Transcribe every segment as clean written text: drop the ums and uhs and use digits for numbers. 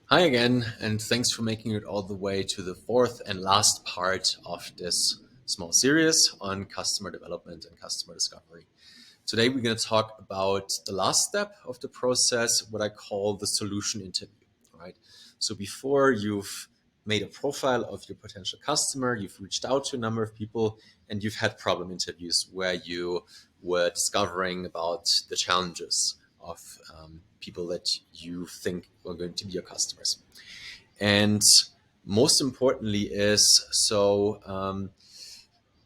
Hi again, and thanks for making it all the way to the fourth and last part of this small series on customer development and customer discovery. Today, we're going to talk about the last step of the process, what I call the solution interview, right? So before you've made a profile of your potential customer, you've reached out to a number of people, and you've had problem interviews where you were discovering about the challenges of people that you think are going to be your customers. And most importantly is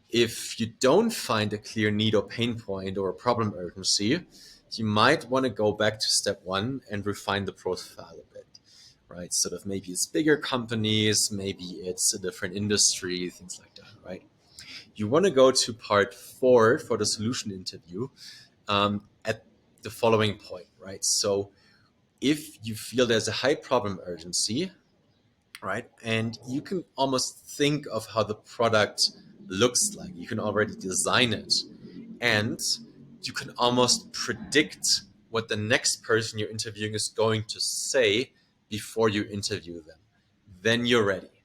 if you don't find a clear need or pain point or a problem urgency, you might want to go back to step one and refine the profile a bit, right? Sort of maybe it's bigger companies, maybe it's a different industry, things like that, right? You want to go to part four for the solution interview at the following point, right? So if you feel there's a high problem urgency, right, and you can almost think of how the product looks like, you can already design it, and you can almost predict what the next person you're interviewing is going to say before you interview them, then you're ready,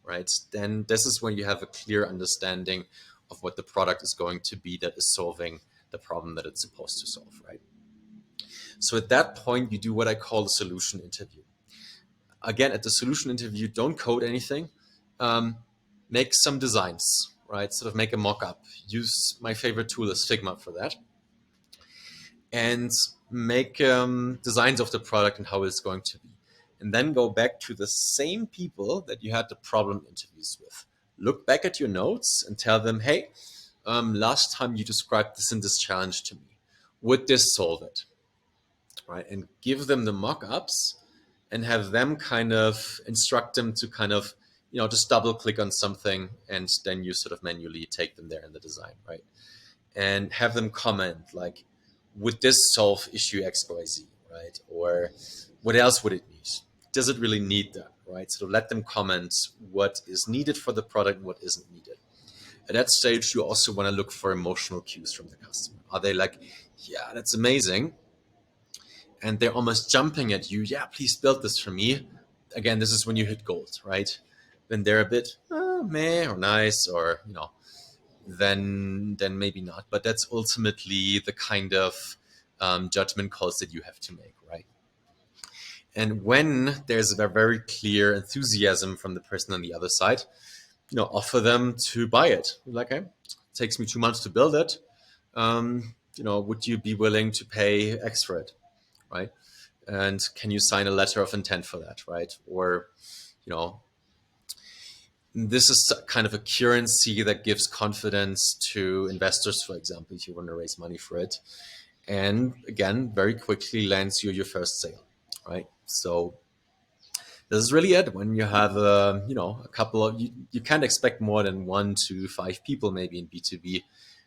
right? Then this is when you have a clear understanding of what the product is going to be that is solving the problem that it's supposed to solve, right? So at that point, you do what I call the solution interview. Again, at the solution interview, don't code anything. Um, Make some designs, right? Sort of make a mock-up. Use my favorite tool is Figma for that. And make designs of the product and how it's going to be. And then go back to the same people that you had the problem interviews with. Look back at your notes and tell them, hey, last time you described this and this challenge to me. Would this solve it? Right? And give them the mock-ups and have them kind of instruct them to kind of, just double click on something, and then you sort of manually take them there in the design, right? And have them comment like, would this solve issue XYZ, right? Or what else would it need? Does it really need that, right? So let them comment what is needed for the product and what isn't needed. At that stage, you also want to look for emotional cues from the customer. Are they like, yeah, that's amazing, and they're almost jumping at you, yeah, please build this for me. Again, this is when you hit gold, right? When they're a bit meh or nice, or then maybe not. But that's ultimately the kind of judgment calls that you have to make, right? And when there's a very clear enthusiasm from the person on the other side, offer them to buy it. Like, hey, it takes me 2 months to build it. Would you be willing to pay X for it, right? And can you sign a letter of intent for that, right? Or, you know, this is kind of a currency that gives confidence to investors, for example, if you want to raise money for it. And again, very quickly lands you your first sale, right? So this is really it. When you have a couple of you can't expect more than 1 to 5 people maybe in B2B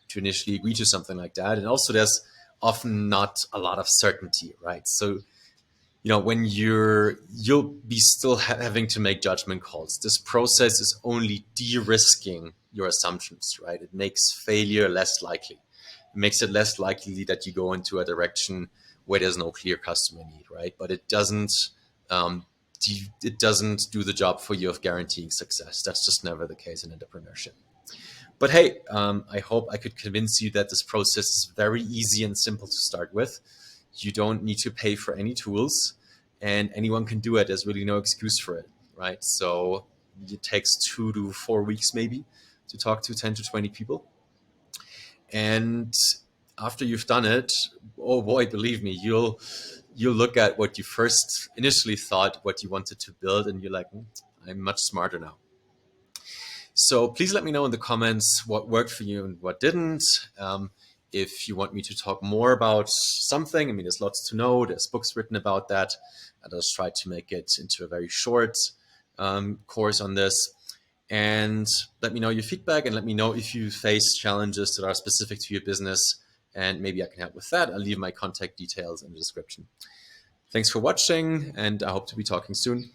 to initially agree to something like that. And also there's often not a lot of certainty, right? So when you'll be still having to make judgment calls. This process is only de-risking your assumptions, right? It makes failure less likely. It makes it less likely that you go into a direction where there's no clear customer need, right? But um, it doesn't do the job for you of guaranteeing success. That's just never the case in entrepreneurship. But hey, I hope I could convince you that this process is very easy and simple to start with. You don't need to pay for any tools, and anyone can do it. There's really no excuse for it, right? So it takes 2 to 4 weeks maybe to talk to 10 to 20 people. And after you've done it, oh boy, believe me, you'll look at what you first initially thought, what you wanted to build, and you're like, I'm much smarter now. So please let me know in the comments what worked for you and what didn't. If you want me to talk more about something, I mean, there's lots to know. There's books written about that. I just try to make it into a very short course on this. And let me know your feedback, and let me know if you face challenges that are specific to your business, and maybe I can help with that. I'll leave my contact details in the description. Thanks for watching, and I hope to be talking soon.